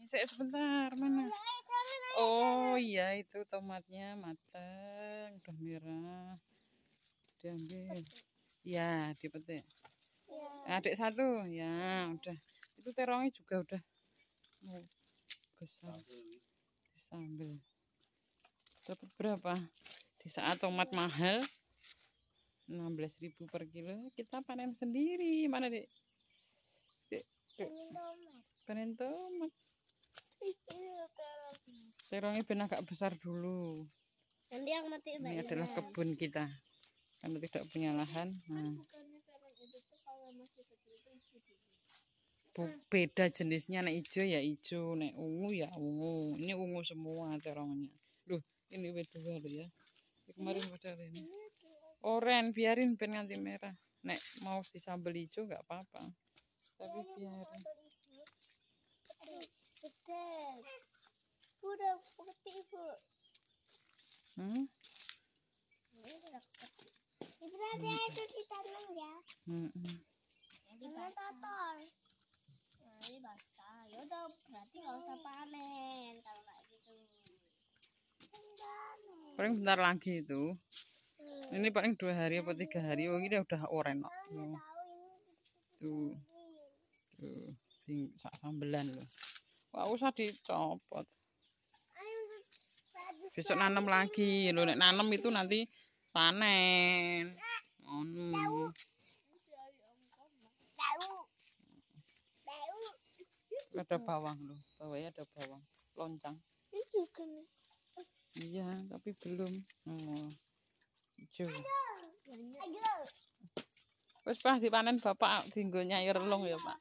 Sebentar, mana? Oh iya, itu tomatnya matang, udah merah. Diambil. Ya, dipetik. Adik satu, ya udah. Itu terongnya juga udah besar. Disambil. Dapat berapa? Di saat tomat mahal 16.000 per kilo, kita panen sendiri. Mana, Dek? Dek, panen tomat. Terongnya benar agak besar dulu. Ini adalah kebun kita. Karena tidak punya lahan. Nah. Beda jenisnya, nek hijau ya hijau, nek ungu ya ungu. Ini ungu semua terongnya. Loh, ini dua loh ya. Kemarin pada ini. Oren, biarin ben nganti merah. Nek mau disambel hijau nggak apa-apa. Tapi biarin. Udah putih, Bu. Ibu nanti itu ditanam ya. Jangan kotor. Nah, ini basah. Ya udah, berarti nggak usah panen kalau kayak gitu. Paling bentar lagi itu. Ini paling 2 hari atau 3 hari. Oh, ini udah oren. Tuh. Tuh. Sambelan loh. Wah, usah dicopot. Besok nanam lagi. Loh, nek nanam itu nanti panen. Ada bawang loh. Bawahnya ada bawang. Loncang. Iya, tapi belum. Hijau. Wes Pak dipanen Bapak dinggo nyai relung ya, Pak.